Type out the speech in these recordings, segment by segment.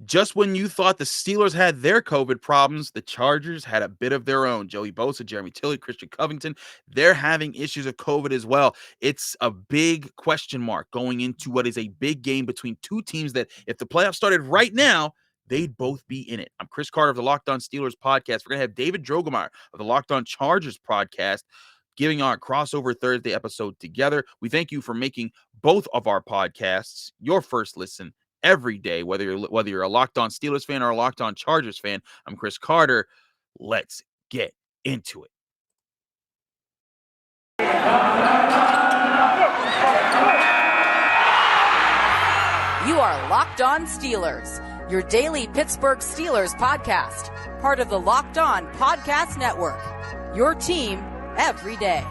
Just when you thought the Steelers had their COVID problems, the Chargers had a bit of their own. Joey Bosa, Tiller, Christian Covington, they're having issues of COVID as well. It's a big question mark going into what is a big game between two teams that, if the playoffs started right now, they'd both be in it. I'm Chris Carter of the Locked On Steelers podcast. We're going to have David Drogemeyer of the Locked On Chargers podcast giving our crossover Thursday episode together. We thank you for making both of our podcasts your first listen every day, whether you're a Locked On Steelers fan or a Locked On Chargers fan. I'm Chris Carter. Let's get into it. You are Locked On Steelers, your daily Pittsburgh Steelers podcast, part of the Locked On Podcast Network, your team every day.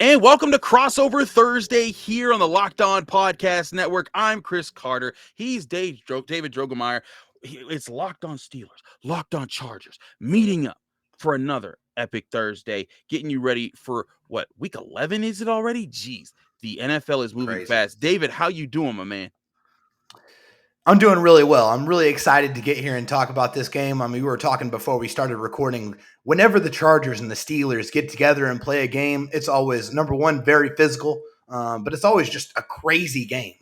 And welcome to Crossover Thursday here on the Locked On Podcast Network. I'm Chris Carter. He's David Drogemeyer. It's Locked On Steelers, Locked On Chargers, meeting up for another epic Thursday, getting you ready for what, week 11 is it already? Jeez, the NFL is moving fast. David, how you doing, my man? I'm doing really well. I'm really excited to get here and talk about this game. I mean, we were talking before we started recording. Whenever the Chargers and the Steelers get together and play a game, it's always, number one, very physical, but it's always just a crazy game.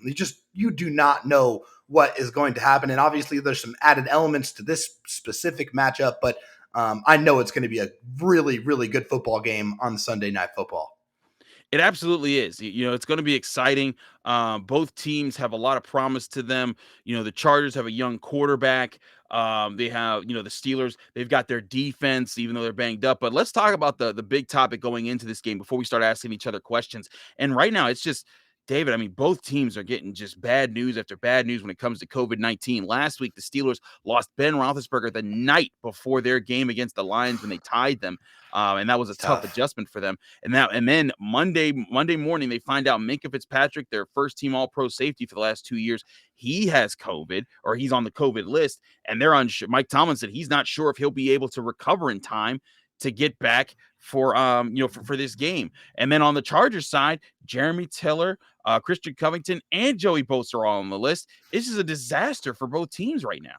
You do not know what is going to happen. And obviously, there's some added elements to this specific matchup, but I know it's going to be a really, really good football game on Sunday Night Football. It absolutely is. You know, it's going to be exciting. Both teams have a lot of promise to them. You know, the Chargers have a young quarterback. They have, the Steelers, they've got their defense, even though they're banged up. But let's talk about the big topic going into this game before we start asking each other questions. And right now, it's just, David, I mean, both teams are getting just bad news after bad news when it comes to COVID-19. Last week, the Steelers lost Ben Roethlisberger the night before their game against the Lions when they tied them. And that was a tough adjustment for them. And then Monday morning, they find out Minka Fitzpatrick, their first team All-Pro safety for the last 2 years, he has COVID, or he's on the COVID list. And they're unsure. Mike Tomlin said he's not sure if he'll be able to recover in time to get back for this game. And then on the Chargers side, Tiller, Christian Covington, and Joey Bosa are all on the list. This is a disaster for both teams right now.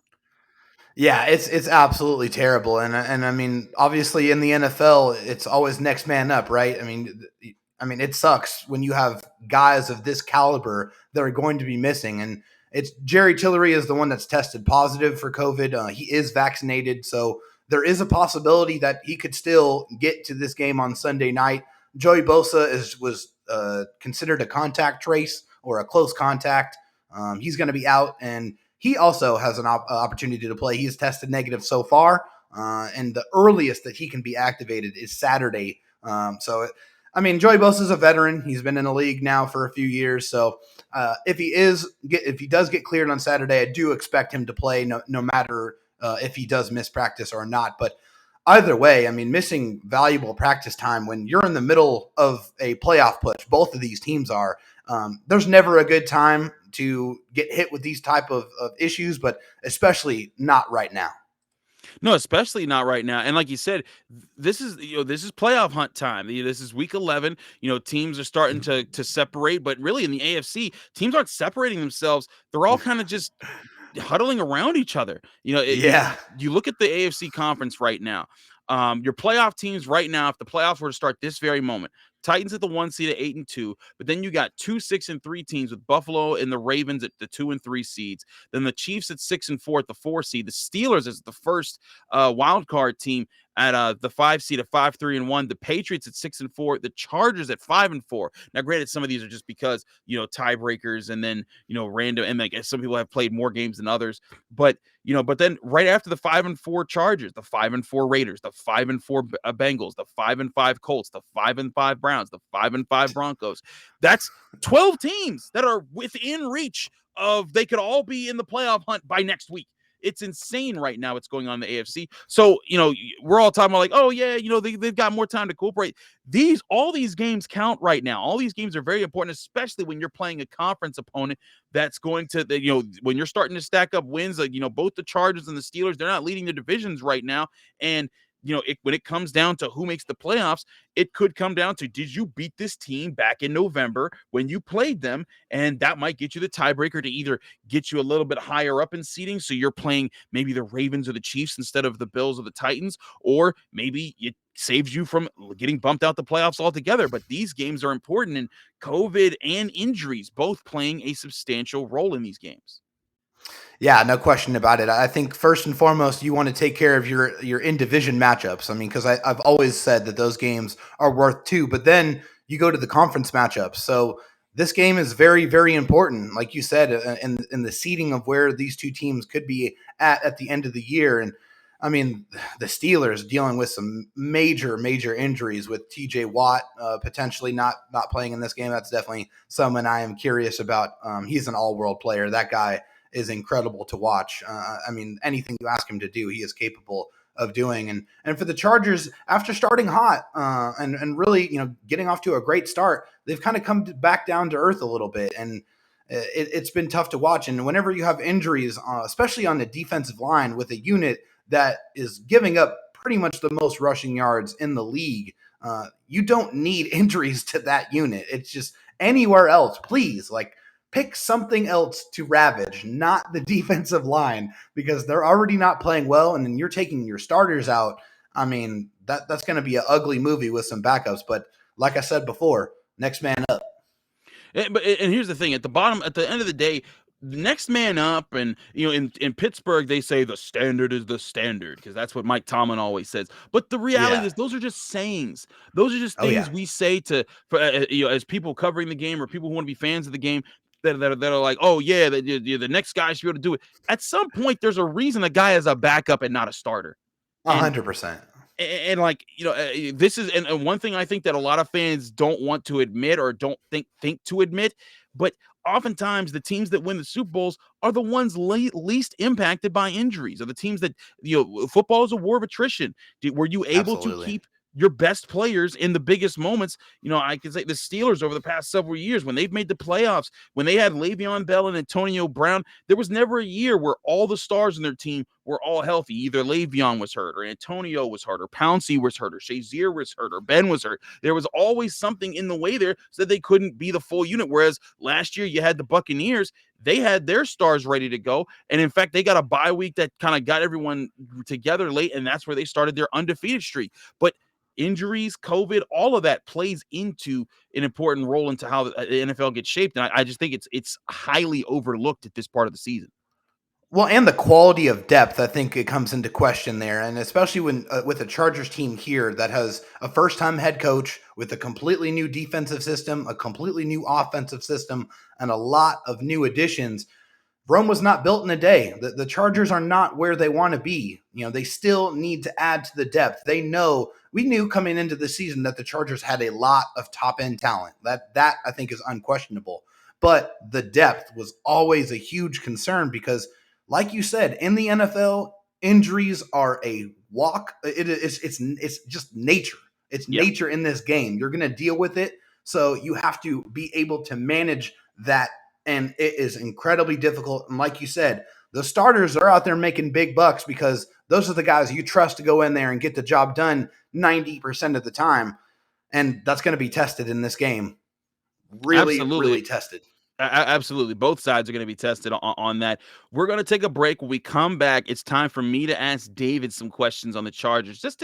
Yeah, it's absolutely terrible. And I mean, obviously in the NFL, it's always next man up, right? I mean, it sucks when you have guys of this caliber that are going to be missing. And it's Jerry Tillery is the one that's tested positive for COVID. He is vaccinated, so there is a possibility that he could still get to this game on Sunday night. Joey Bosa was considered a contact trace or a close contact. He's going to be out, and he also has an opportunity to play. He's tested negative so far, and the earliest that he can be activated is Saturday. Joey Bosa is a veteran. He's been in the league now for a few years. So if he does get cleared on Saturday, I do expect him to play no matter if he does miss practice or not. But either way, I mean, missing valuable practice time when you're in the middle of a playoff push, both of these teams are, there's never a good time to get hit with these type of issues, but especially not right now. No, especially not right now. And like you said, this is playoff hunt time. This is week 11. Teams are starting to separate, but really in the AFC, teams aren't separating themselves. They're all kind of just huddling around each other. You look at the AFC conference right now. Your playoff teams right now, if the playoffs were to start this very moment, Titans at the 1 seed at 8-2, but then you got 2 6-3 teams with Buffalo and the Ravens at the 2 and 3 seeds. Then the Chiefs at 6-4 at the 4 seed. The Steelers as the first wild card team at the 5 seed at 5-3-1. The Patriots at 6-4. The Chargers at 5-4. Now, granted, some of these are just because tiebreakers and then random, and like some people have played more games than others. But then right after the 5-4 Chargers, the 5-4 Raiders, the 5-4 Bengals, the 5-5 Colts, the 5-5 Browns, the 5-5 Broncos. That's 12 teams that are within reach of, they could all be in the playoff hunt by next week. It's insane right now what's going on in the AFC. So, we're all talking about like, oh yeah, they've got more time to cooperate. All these games count right now. All these games are very important, especially when you're playing a conference opponent that's going to, when you're starting to stack up wins, like, both the Chargers and the Steelers, they're not leading the divisions right now. And when it comes down to who makes the playoffs, it could come down to, did you beat this team back in November when you played them? And that might get you the tiebreaker to either get you a little bit higher up in seeding, so you're playing maybe the Ravens or the Chiefs instead of the Bills or the Titans, or maybe it saves you from getting bumped out the playoffs altogether. But these games are important, and COVID and injuries both playing a substantial role in these games. Yeah, no question about it. I think first and foremost, you want to take care of your in-division matchups. I mean, because I've always said that those games are worth two, but then you go to the conference matchups. So this game is very, very important, like you said, in the seeding of where these two teams could be at the end of the year. And I mean, the Steelers dealing with some major, major injuries with T.J. Watt potentially not playing in this game. That's definitely someone I am curious about. He's an all-world player. That guy is incredible to watch. I mean, anything you ask him to do, he is capable of doing. And for the Chargers, after starting hot and really, getting off to a great start, they've kind of come back down to earth a little bit. And it's been tough to watch. And whenever you have injuries, especially on the defensive line with a unit that is giving up pretty much the most rushing yards in the league, you don't need injuries to that unit. It's just anywhere else, please, pick something else to ravage, not the defensive line, because they're already not playing well, and then you're taking your starters out. I mean, that's going to be an ugly movie with some backups. But like I said before, next man up. And here's the thing: at the end of the day, next man up, and in Pittsburgh they say the standard is the standard, because that's what Mike Tomlin always says. But the reality is, those are just sayings. Those are just things we say as people covering the game, or people who want to be fans of the game, that are like, oh yeah, the next guy should be able to do it. At some point, there's a reason a guy is a backup and not a starter. 100%. And this is, and one thing I think that a lot of fans don't want to admit, or don't think to admit, but oftentimes the teams that win the Super Bowls are the ones least impacted by injuries, are the teams that, football is a war of attrition. Were you able to keep your best players in the biggest moments? I can say the Steelers over the past several years, when they've made the playoffs, when they had Le'Veon Bell and Antonio Brown, there was never a year where all the stars in their team were all healthy. Either Le'Veon was hurt, or Antonio was hurt, or Pouncey was hurt, or Shazier was hurt, or Ben was hurt. There was always something in the way there so that they couldn't be the full unit. Whereas last year you had the Buccaneers, they had their stars ready to go. And in fact, they got a bye week that kind of got everyone together late, and that's where they started their undefeated streak. But injuries, COVID, all of that plays into an important role into how the NFL gets shaped. And I just think it's highly overlooked at this part of the season. Well, and the quality of depth, I think it comes into question there. And especially when with a Chargers team here that has a first-time head coach with a completely new defensive system, a completely new offensive system, and a lot of new additions. Rome was not built in a day. The Chargers are not where they want to be. They still need to add to the depth. We knew coming into the season that the Chargers had a lot of top-end talent. That I think is unquestionable. But the depth was always a huge concern because, like you said, in the NFL, injuries are a walk. It's just nature. It's nature in this game. You're going to deal with it. So you have to be able to manage that. And it is incredibly difficult. And like you said, the starters are out there making big bucks because those are the guys you trust to go in there and get the job done 90% of the time. And that's going to be tested in this game. Really tested. Absolutely. Both sides are going to be tested on that. We're going to take a break. When we come back, it's time for me to ask David some questions on the Chargers, just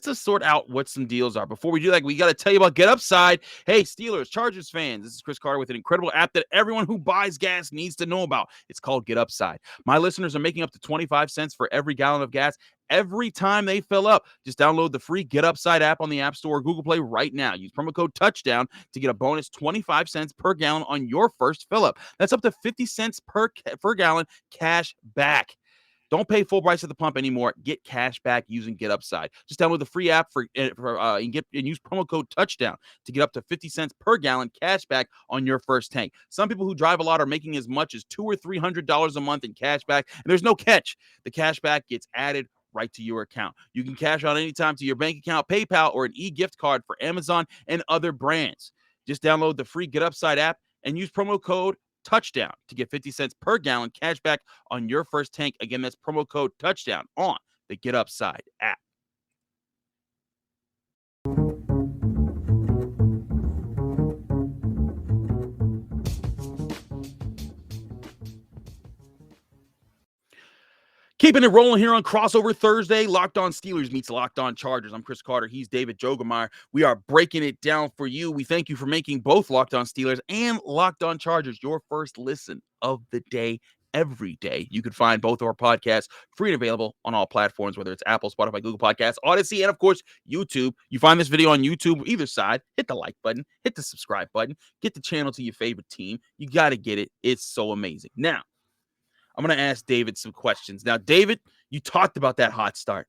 to sort out what some deals are. Before we do that, we got to tell you about Getupside. Hey, Steelers, Chargers fans, this is Chris Carter with an incredible app that everyone who buys gas needs to know about. It's called Getupside. My listeners are making up to 25 cents for every gallon of gas every time they fill up. Just download the free Getupside app on the App Store or Google Play right now. Use promo code TOUCHDOWN to get a bonus 25 cents per gallon on your first fill up. That's up to 50 cents per gallon cash back. Don't pay full price at the pump anymore. Get cash back using Getupside. Just download the free app and use promo code TOUCHDOWN to get up to 50 cents per gallon cash back on your first tank. Some people who drive a lot are making as much as $200 or $300 a month in cash back, and there's no catch. The cash back gets added right to your account. You can cash out anytime to your bank account, PayPal, or an e-gift card for Amazon and other brands. Just download the free Getupside app and use promo code TOUCHDOWN to get 50 cents per gallon cash back on your first tank. Again, that's promo code TOUCHDOWN on the Getupside app. Keeping it rolling here on Crossover Thursday. Locked On Steelers meets Locked On Chargers. I'm Chris Carter. He's David Jogemeyer. We are breaking it down for you. We thank you for making both Locked On Steelers and Locked On Chargers your first listen of the day every day. You can find both of our podcasts free and available on all platforms, whether it's Apple, Spotify, Google Podcasts, Odyssey, and of course, YouTube. You find this video on YouTube, either side, hit the like button, hit the subscribe button, get the channel to your favorite team. You got to get it. It's so amazing. Now, I'm going to ask David some questions. Now, David, you talked about that hot start.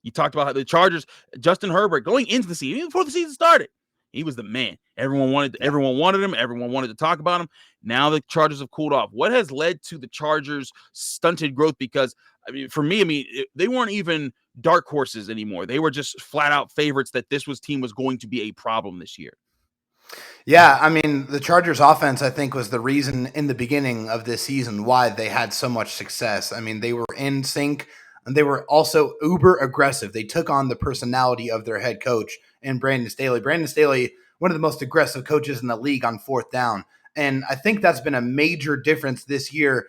You talked about how the Chargers, Justin Herbert, going into the season, even before the season started, he was the man. Everyone wanted him. Everyone wanted to talk about him. Now the Chargers have cooled off. What has led to the Chargers' stunted growth? Because, for me, they weren't even dark horses anymore. They were just flat-out favorites that this team was going to be a problem this year. Yeah, I mean, the Chargers offense, I think, was the reason in the beginning of this season why they had so much success. I mean, they were in sync, and they were also uber aggressive. They took on the personality of their head coach in Brandon Staley. Brandon Staley, one of the most aggressive coaches in the league on fourth down. And I think that's been a major difference this year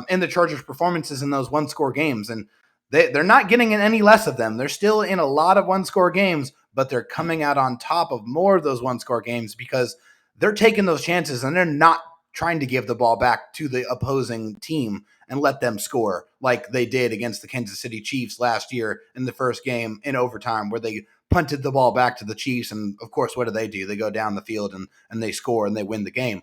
in the Chargers' performances in those one-score games. And they're not getting in any less of them. They're still in a lot of one-score games, but they're coming out on top of more of those one-score games because they're taking those chances and they're not trying to give the ball back to the opposing team and let them score like they did against the Kansas City Chiefs last year in the first game in overtime where they punted the ball back to the Chiefs. And, of course, what do? They go down the field and they score and they win the game.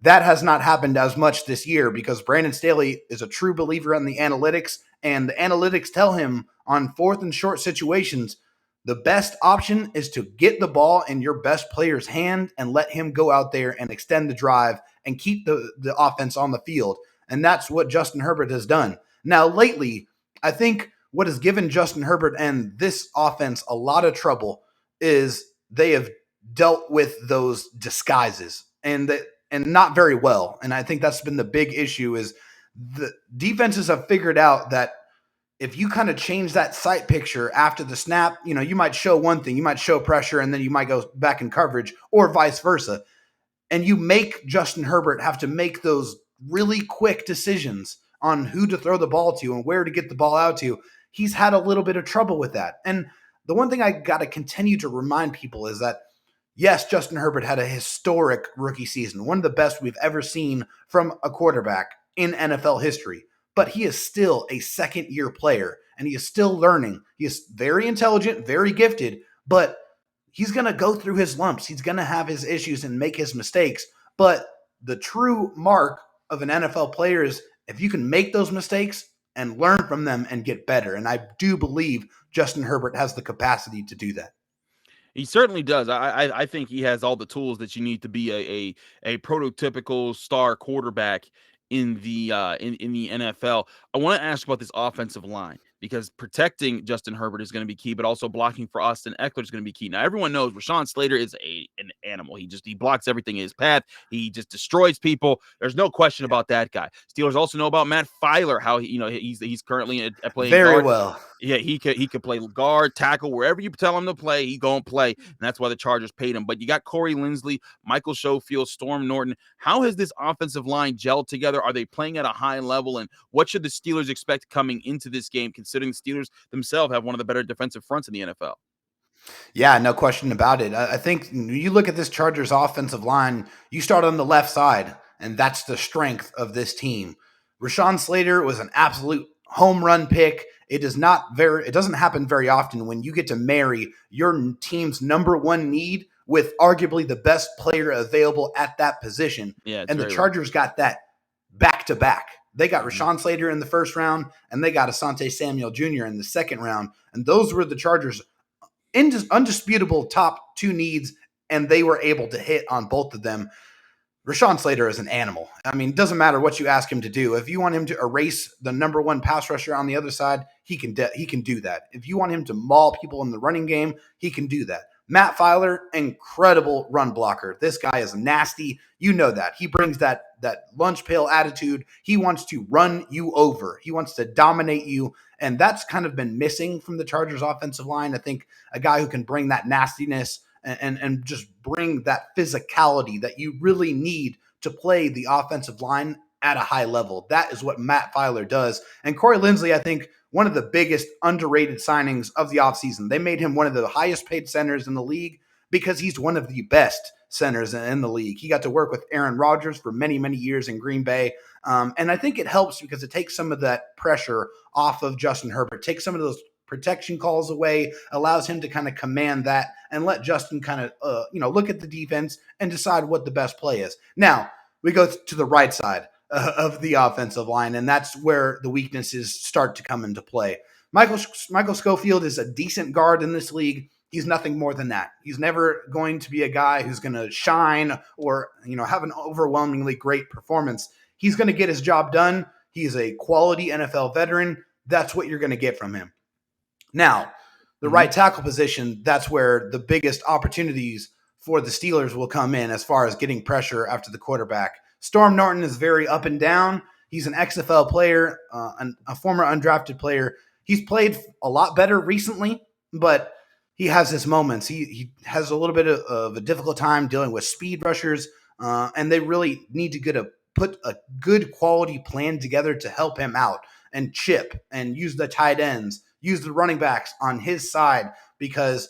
That has not happened as much this year because Brandon Staley is a true believer in the analytics, and the analytics tell him on fourth and short situations, the best option is to get the ball in your best player's hand and let him go out there and extend the drive and keep the offense on the field. And that's what Justin Herbert has done. Now, lately, I think what has given Justin Herbert and this offense a lot of trouble is they have dealt with those disguises and not very well. And I think that's been the big issue is the defenses have figured out that if you kind of change that sight picture after the snap, you might show one thing, you might show pressure, and then you might go back in coverage or vice versa. And you make Justin Herbert have to make those really quick decisions on who to throw the ball to and where to get the ball out to. He's had a little bit of trouble with that. And the one thing I got to continue to remind people is that, yes, Justin Herbert had a historic rookie season, one of the best we've ever seen from a quarterback in NFL history. But he is still a second-year player, and he is still learning. He is very intelligent, very gifted, but he's going to go through his lumps. He's going to have his issues and make his mistakes. But the true mark of an NFL player is if you can make those mistakes and learn from them and get better. And I do believe Justin Herbert has the capacity to do that. He certainly does. I think he has all the tools that you need to be a prototypical star quarterback in the NFL. I want to ask about this offensive line because protecting Justin Herbert is going to be key, but also blocking for Austin Eckler is going to be key. Now, everyone knows Rashawn Slater is an animal. He blocks everything in his path. He just destroys people. There's no question about that guy. Steelers also know about Matt Filer, how he's currently playing very guard. well. Yeah, he could play guard, tackle, wherever you tell him to play, he gonna play, and that's why the Chargers paid him. But you got Corey Linsley, Michael Schofield, Storm Norton. How has this offensive line gelled together? Are they playing at a high level? And what should the Steelers expect coming into this game, considering the Steelers themselves have one of the better defensive fronts in the NFL? Yeah, no question about it. I think you look at this Chargers offensive line, you start on the left side, and that's the strength of this team. Rashawn Slater was an absolute home run pick. It doesn't happen very often when you get to marry your team's number one need with arguably the best player available at that position. Yeah, and the Chargers got that back to back. They got Rashawn Slater in the first round, and they got Asante Samuel Jr. in the second round. And those were the Chargers' undisputable top two needs, and they were able to hit on both of them. Rashawn Slater is an animal. I mean, it doesn't matter what you ask him to do. If you want him to erase the number one pass rusher on the other side, he can do that. If you want him to maul people in the running game, he can do that. Matt Filer, incredible run blocker. This guy is nasty. You know that. He brings that lunch pail attitude. He wants to run you over. He wants to dominate you. And that's kind of been missing from the Chargers offensive line. I think a guy who can bring that nastiness and just bring that physicality that you really need to play the offensive line at a high level. That is what Matt Filer does. And Corey Linsley, I think, one of the biggest underrated signings of the offseason. They made him one of the highest paid centers in the league because he's one of the best centers in the league. He got to work with Aaron Rodgers for many, many years in Green Bay. And I think it helps because it takes some of that pressure off of Justin Herbert, takes some of those protection calls away, allows him to kind of command that and let Justin kind of, look at the defense and decide what the best play is. Now, we go to the right side of the offensive line, and that's where the weaknesses start to come into play. Michael Schofield is a decent guard in this league. He's nothing more than that. He's never going to be a guy who's going to shine or, have an overwhelmingly great performance. He's going to get his job done. He's a quality NFL veteran. That's what you're going to get from him. Now, the right tackle position, that's where the biggest opportunities for the Steelers will come in as far as getting pressure after the quarterback. Storm Norton is very up and down. He's an XFL player, a former undrafted player. He's played a lot better recently, but he has his moments. He has a little bit of a difficult time dealing with speed rushers, and they really need to put a good quality plan together to help him out and chip and use the tight ends, use the running backs on his side, because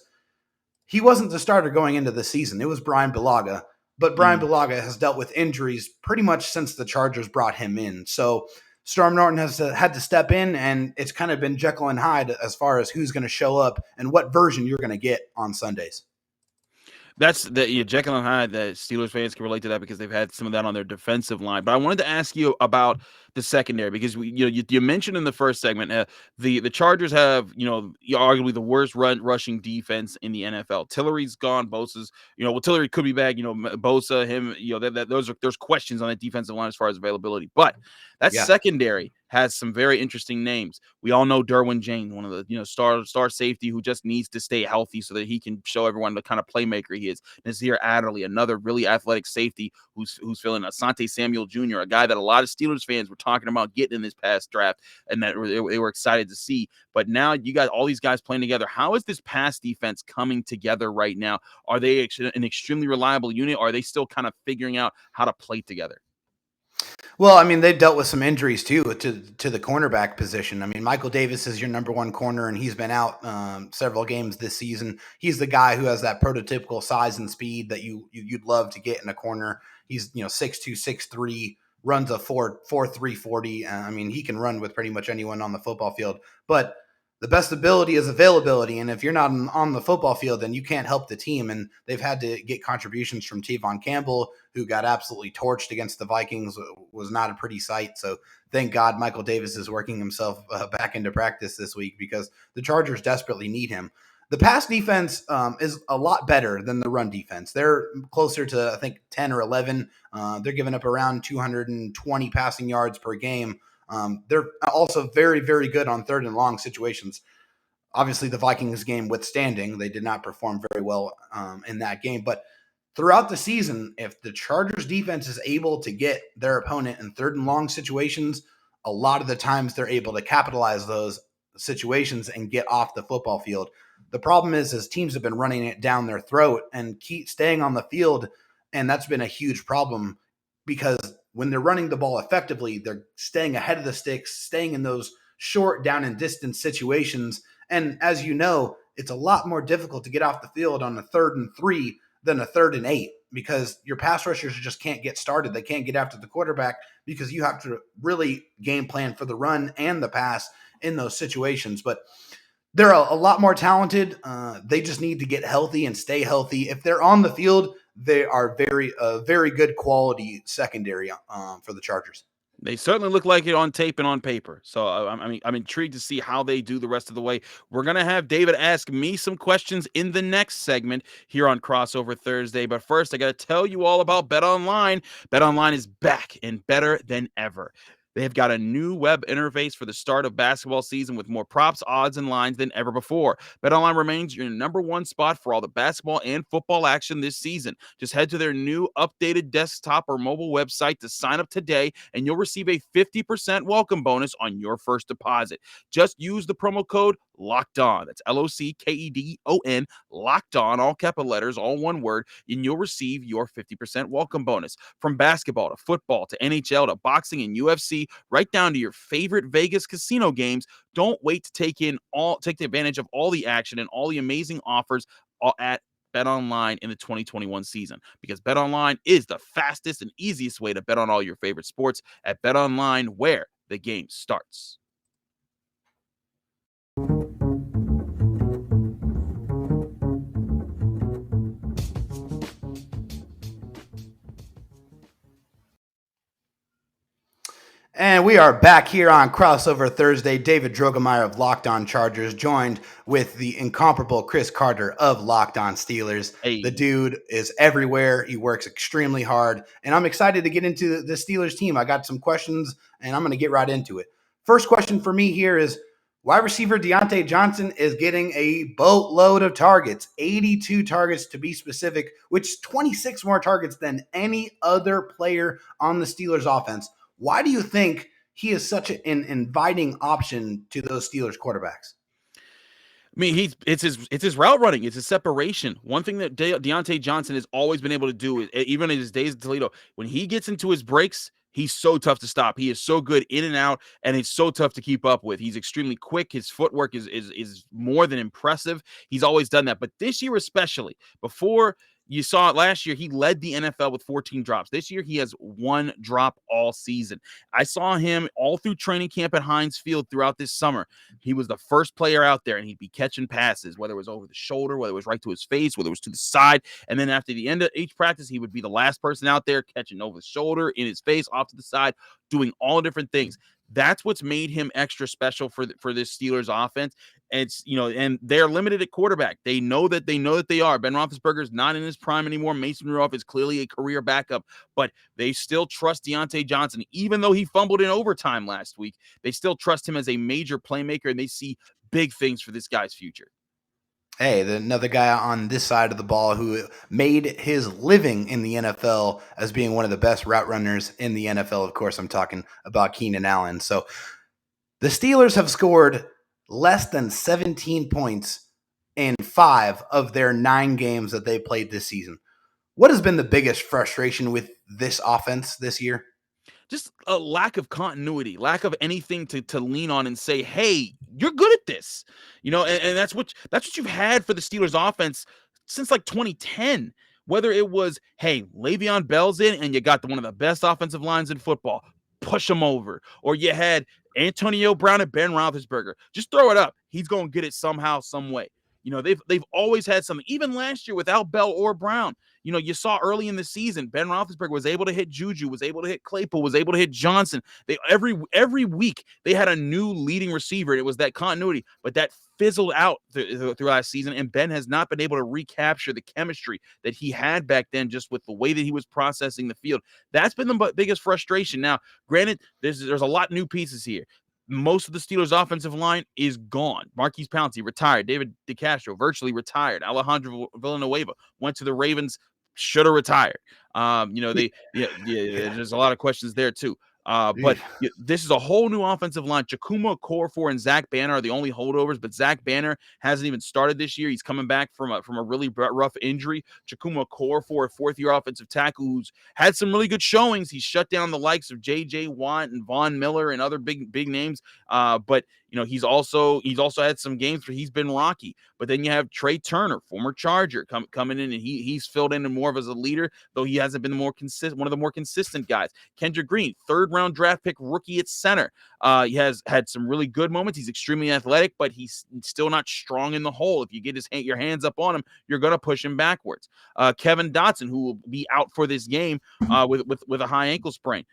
he wasn't the starter going into the season. It was Brian Bulaga, but Brian Bulaga has dealt with injuries pretty much since the Chargers brought him in. So Storm Norton has had to step in, and it's kind of been Jekyll and Hyde as far as who's going to show up and what version you're going to get on Sundays. That's the Jekyll and Hyde. The Steelers fans can relate to that because they've had some of that on their defensive line. But I wanted to ask you about the secondary, because you mentioned in the first segment the Chargers have arguably the worst rushing defense in the NFL. Tillery's gone. Bosa's Tillery could be back. Bosa, him. There's questions on that defensive line as far as availability. But that secondary has some very interesting names. We all know Derwin James, one of the star safety who just needs to stay healthy so that he can show everyone the kind of playmaker he is. Nasir Adderley, another really athletic safety who's filling. Asante Samuel Jr., a guy that a lot of Steelers fans were talking about getting in this past draft and that they were excited to see. But now you got all these guys playing together. How is this pass defense coming together right now? Are they an extremely reliable unit? Or are they still kind of figuring out how to play together? Well, I mean, they've dealt with some injuries too to the cornerback position. I mean, Michael Davis is your number one corner, and he's been out several games this season. He's the guy who has that prototypical size and speed that you'd love to get in a corner. He's 6'2", 6'3", runs a 4.3 40. I mean, he can run with pretty much anyone on the football field. But the best ability is availability, and if you're not on the football field, then you can't help the team. And they've had to get contributions from Tavon Campbell, who got absolutely torched against the Vikings. Was not a pretty sight. So thank God Michael Davis is working himself back into practice this week, because the Chargers desperately need him. The pass defense is a lot better than the run defense. They're closer to, I think, 10 or 11. They're giving up around 220 passing yards per game. They're also very, very good on third and long situations. Obviously, the Vikings game withstanding, they did not perform very well in that game. But throughout the season, if the Chargers defense is able to get their opponent in third and long situations, a lot of the times they're able to capitalize those situations and get off the football field. The problem is teams have been running it down their throat and keep staying on the field, and that's been a huge problem, because when they're running the ball effectively, they're staying ahead of the sticks, staying in those short down and distance situations. And as you know, it's a lot more difficult to get off the field on a 3rd and 3 than a 3rd and 8, because your pass rushers just can't get started. They can't get after the quarterback because you have to really game plan for the run and the pass in those situations. But they're a lot more talented. They just need to get healthy and stay healthy. If they're on the field, they are very good quality secondary for the Chargers. They certainly look like it on tape and on paper. So I'm intrigued to see how they do the rest of the way. We're going to have David ask me some questions in the next segment here on Crossover Thursday. But first, I got to tell you all about BetOnline. BetOnline is back and better than ever. They have got a new web interface for the start of basketball season with more props, odds, and lines than ever before. BetOnline remains your number one spot for all the basketball and football action this season. Just head to their new updated desktop or mobile website to sign up today, and you'll receive a 50% welcome bonus on your first deposit. Just use the promo code Locked On. That's LOCKEDON, Locked On, all capital letters, all one word, and you'll receive your 50% welcome bonus. From basketball to football to NHL to boxing and UFC, right down to your favorite Vegas casino games. Don't wait to take advantage of all the action and all the amazing offers at BetOnline in the 2021 season, because BetOnline is the fastest and easiest way to bet on all your favorite sports at BetOnline, where the game starts. And we are back here on Crossover Thursday. David Drogemeyer of Locked On Chargers, joined with the incomparable Chris Carter of Locked On Steelers. Hey. The dude is everywhere. He works extremely hard. And I'm excited to get into the Steelers team. I got some questions, and I'm going to get right into it. First question for me here is, wide receiver Diontae Johnson is getting a boatload of targets, 82 targets to be specific, which is 26 more targets than any other player on the Steelers offense. Why do you think he is such an inviting option to those Steelers quarterbacks? I mean, it's his route running. It's his separation. One thing that Diontae Johnson has always been able to do, is, even in his days at Toledo, when he gets into his breaks, he's so tough to stop. He is so good in and out, and it's so tough to keep up with. He's extremely quick. His footwork is more than impressive. He's always done that. But this year especially, before you saw it last year, he led the NFL with 14 drops. This year, he has one drop all season. I saw him all through training camp at Heinz Field throughout this summer. He was the first player out there, and he'd be catching passes, whether it was over the shoulder, whether it was right to his face, whether it was to the side. And then after the end of each practice, he would be the last person out there catching over the shoulder, in his face, off to the side, doing all different things. That's what's made him extra special for this Steelers offense. And it's, and they're limited at quarterback. They know that they are. Ben Roethlisberger's not in his prime anymore. Mason Rudolph is clearly a career backup, but they still trust Diontae Johnson. Even though he fumbled in overtime last week, they still trust him as a major playmaker, and they see big things for this guy's future. Hey, another guy on this side of the ball who made his living in the NFL as being one of the best route runners in the NFL. Of course, I'm talking about Keenan Allen. So the Steelers have scored less than 17 points in 5 of their 9 games that they played this season. What has been the biggest frustration with this offense this year? Just a lack of continuity, lack of anything to lean on and say, hey, you're good at this. And that's what you've had for the Steelers offense since like 2010. Whether it was, hey, Le'Veon Bell's in and you got one of the best offensive lines in football, push him over. Or you had Antonio Brown and Ben Roethlisberger. Just throw it up. He's going to get it somehow, some way. They've always had something. Even last year without Bell or Brown, you saw early in the season, Ben Roethlisberger was able to hit Juju, was able to hit Claypool, was able to hit Johnson. They every week they had a new leading receiver, and it was that continuity. But that fizzled out through last season, and Ben has not been able to recapture the chemistry that he had back then, just with the way that he was processing the field. That's been the biggest frustration. Now, granted, there's a lot of new pieces here. Most of the Steelers' offensive line is gone. Marquise Pouncey retired. David DeCastro virtually retired. Alejandro Villanueva went to the Ravens, should have retired. There's a lot of questions there too. But this is a whole new offensive line. Chakuma Okorafor and Zach Banner are the only holdovers, but Zach Banner hasn't even started this year. He's coming back from a really rough injury. Chakuma Okorafor, a fourth-year offensive tackle who's had some really good showings. He's shut down the likes of J.J. Watt and Von Miller and other big names. But he's also had some games where he's been rocky. But then you have Trey Turner, former Charger, coming in, and he's filled in more of as a leader, though he hasn't been one of the more consistent guys. Kendra Green, third-round draft pick rookie at center. He has had some really good moments. He's extremely athletic, but he's still not strong in the hole. If you get your hands up on him, you're going to push him backwards. Kevin Dotson, who will be out for this game with a high ankle sprain.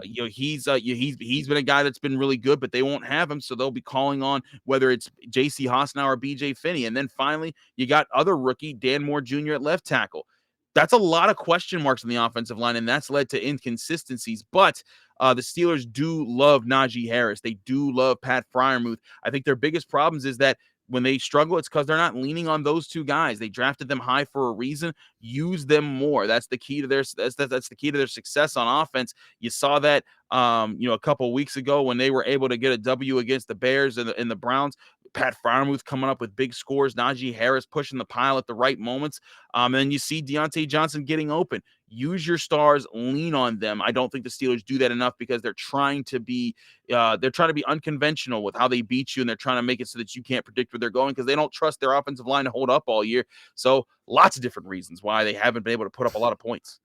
He's been a guy that's been really good, but they won't have him, so they'll be calling on whether it's J.C. Hassenauer or B.J. Finney. And then finally, you got other rookie Dan Moore Jr. at left tackle. That's a lot of question marks on the offensive line, and that's led to inconsistencies. But the Steelers do love Naji Harris. They do love Pat Freiermuth. I think their biggest problems is that when they struggle, it's because they're not leaning on those two guys. They drafted them high for a reason. Use them more. That's the key to their that's the key to their success on offense. You saw that a couple of weeks ago when they were able to get a W against the Bears and the Browns. Pat Freiermuth coming up with big scores. Naji Harris pushing the pile at the right moments. And then you see Deontay Johnson getting open. Use your stars, lean on them. I don't think the Steelers do that enough because they're trying to be unconventional with how they beat you, and they're trying to make it so that you can't predict where they're going because they don't trust their offensive line to hold up all year. So lots of different reasons why they haven't been able to put up a lot of points.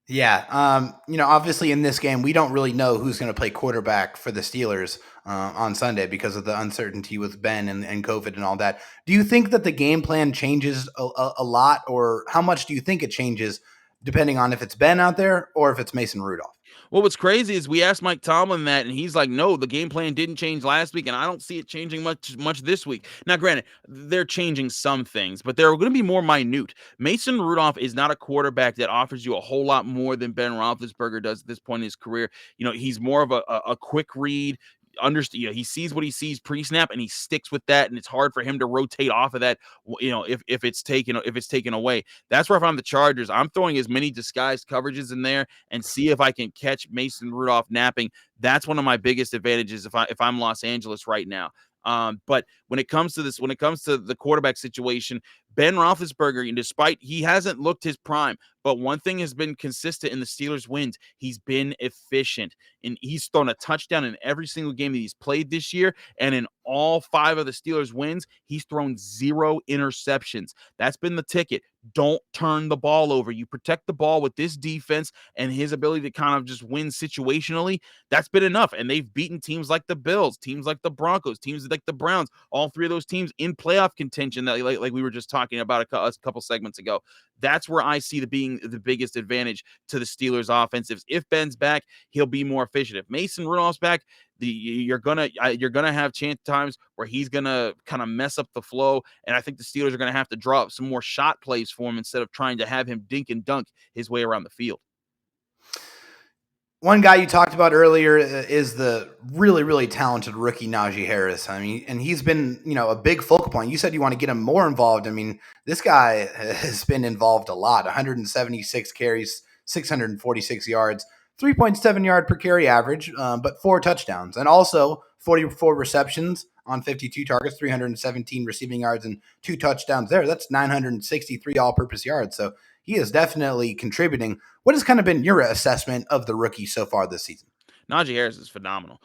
Yeah. Obviously in this game, we don't really know who's going to play quarterback for the Steelers on Sunday because of the uncertainty with Ben and COVID and all that. Do you think that the game plan changes a lot, or how much do you think it changes depending on if it's Ben out there or if it's Mason Rudolph? Well, what's crazy is we asked Mike Tomlin that, and he's like, no, the game plan didn't change last week, and I don't see it changing much this week. Now, granted, they're changing some things, but they're going to be more minute. Mason Rudolph is not a quarterback that offers you a whole lot more than Ben Roethlisberger does at this point in his career. He's more of a quick read. He sees what he sees pre-snap and he sticks with that, and it's hard for him to rotate off of that. If it's taken away. That's where if I'm the Chargers, I'm throwing as many disguised coverages in there and see if I can catch Mason Rudolph napping. That's one of my biggest advantages if I'm Los Angeles right now. But when it comes to the quarterback situation, Ben Roethlisberger, despite he hasn't looked his prime, but one thing has been consistent in the Steelers' wins. He's been efficient, and he's thrown a touchdown in every single game that he's played this year. And in all 5 of the Steelers' wins, he's thrown 0 interceptions. That's been the ticket. Don't turn the ball over. You protect the ball with this defense and his ability to kind of just win situationally. That's been enough. And they've beaten teams like the Bills, teams like the Broncos, teams like the Browns, all 3 of those teams in playoff contention that like we were just talking about a couple segments ago. That's where I see being the biggest advantage to the Steelers offense. If Ben's back, he'll be more efficient. If Mason Rudolph's back, you're gonna have times where he's gonna kind of mess up the flow, and I think the Steelers are gonna have to draw up some more shot plays for him instead of trying to have him dink and dunk his way around the field. One guy you talked about earlier is the really, really talented rookie Naji Harris. I mean, and he's been, a big focal point. You said you want to get him more involved. I mean, this guy has been involved a lot. 176 carries, 646 yards, 3.7 yard per carry average, but 4 touchdowns, and also 44 receptions on 52 targets, 317 receiving yards, and 2 touchdowns there. That's 963 all-purpose yards. So he is definitely contributing. What has kind of been your assessment of the rookie so far this season? Najee Harris is phenomenal.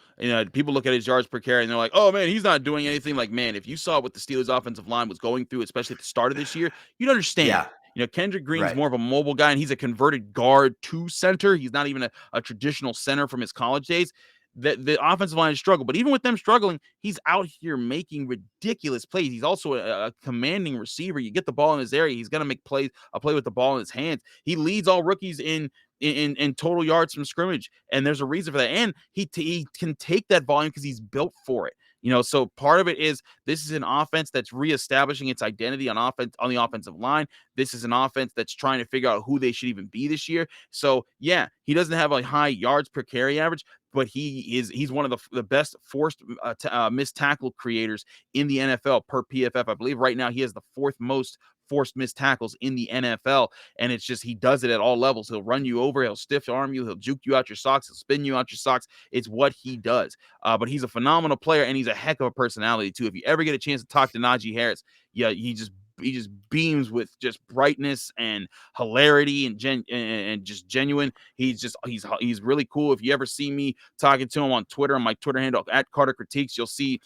People look at his yards per carry and they're like, oh man, he's not doing anything. Like, man, if you saw what the Steelers offensive line was going through, especially at the start of this year, you'd understand. Yeah. Kendra Green's more of a mobile guy, and he's a converted guard to center. He's not even a traditional center from his college days. The offensive line has struggled, but even with them struggling, he's out here making ridiculous plays. He's also a commanding receiver. You get the ball in his area, he's going to make a play with the ball in his hands. He leads all rookies in total yards from scrimmage, and there's a reason for that. And he can take that volume because he's built for it. So part of it is this is an offense that's reestablishing its identity on the offensive line. This is an offense that's trying to figure out who they should even be this year. So yeah, he doesn't have a high yards per carry average, but he's one of the best forced missed tackle creators in the NFL per PFF. I believe right now he has the 4th most forced missed tackles in the NFL. And it's just, he does it at all levels. He'll run you over. He'll stiff arm you. He'll juke you out your socks. He'll spin you out your socks. It's what he does. But he's a phenomenal player, and he's a heck of a personality too. If you ever get a chance to talk to Naji Harris, yeah, he just beams with just brightness and hilarity and just genuine. He's really cool. If you ever see me talking to him on Twitter, on my Twitter handle at Carter Critiques, you'll see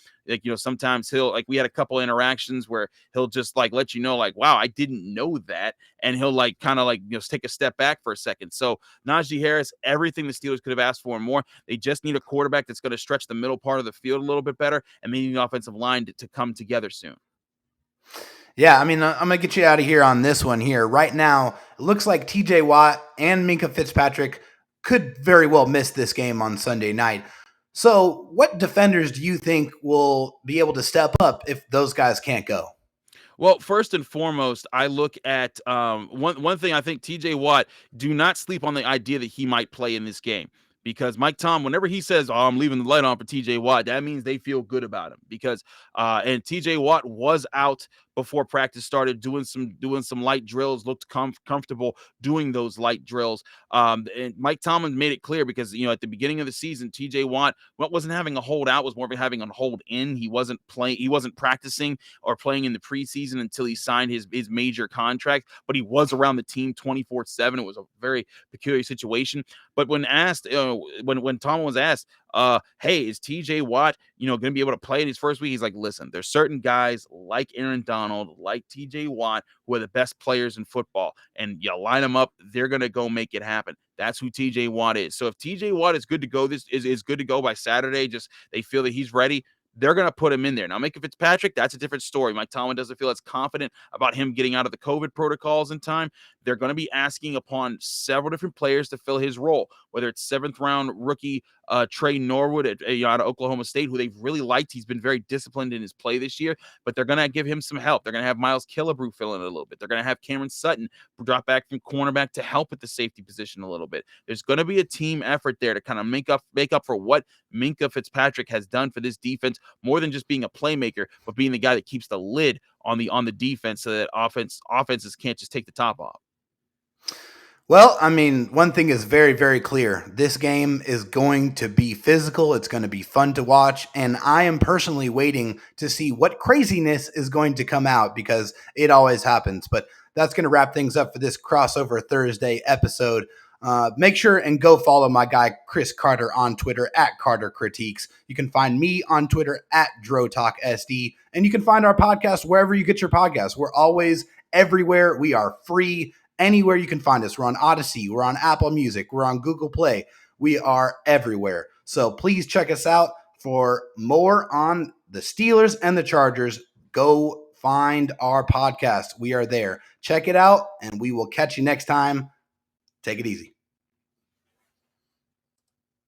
sometimes we had a couple interactions where he'll just let you know wow, I didn't know that, and he'll take a step back for a second. So Najee Harris, everything the Steelers could have asked for and more. They just need a quarterback that's going to stretch the middle part of the field a little bit better, and maybe the offensive line to come together soon. Yeah, I mean, I'm going to get you out of here on this one here. Right now, it looks like TJ Watt and Minka Fitzpatrick could very well miss this game on Sunday night. So what defenders do you think will be able to step up if those guys can't go? Well, first and foremost, I look at one thing. I think TJ Watt, do not sleep on the idea that he might play in this game, because Mike Tom, whenever he says, "Oh, I'm leaving the light on for TJ Watt," that means they feel good about him, because and TJ Watt was out before practice started, doing some light drills, looked comfortable doing those light drills. And Mike Tomlin made it clear, because at the beginning of the season, TJ Watt wasn't having a hold out, was more of having a hold in. He wasn't playing, he wasn't practicing or playing in the preseason until he signed his major contract, but he was around the team 24/7. It was a very peculiar situation. But when asked, when Tom was asked, hey, is TJ Watt, going to be able to play in his first week? He's like, listen, there's certain guys like Aaron Donald, like TJ Watt, who are the best players in football, and you line them up, they're going to go make it happen. That's who TJ Watt is. So if TJ Watt is good to go, this is good to go by Saturday, just they feel that he's ready, they're going to put him in there. Now, Minka Fitzpatrick, that's a different story. Mike Tomlin doesn't feel as confident about him getting out of the COVID protocols in time. They're going to be asking upon several different players to fill his role, whether it's 7th-round rookie Trey Norwood out of Oklahoma State, who they've really liked. He's been very disciplined in his play this year, but they're going to give him some help. They're going to have Miles Killebrew fill in a little bit. They're going to have Cameron Sutton drop back from cornerback to help at the safety position a little bit. There's going to be a team effort there to kind of make up for what Minka Fitzpatrick has done for this defense, more than just being a playmaker, but being the guy that keeps the lid on the defense, so that offenses can't just take the top off. Well, I mean, one thing is very, very clear. This game is going to be physical. It's going to be fun to watch. And I am personally waiting to see what craziness is going to come out, because it always happens. But that's going to wrap things up for this crossover Thursday episode. Make sure and go follow my guy, Chris Carter, on Twitter at Carter Critiques. You can find me on Twitter at DroTalkSD. And you can find our podcast wherever you get your podcasts. We're always everywhere. We are free. Anywhere you can find us. We're on Odyssey. We're on Apple Music. We're on Google Play. We are everywhere. So please check us out for more on the Steelers and the Chargers. Go find our podcast. We are there. Check it out, and we will catch you next time. Take it easy.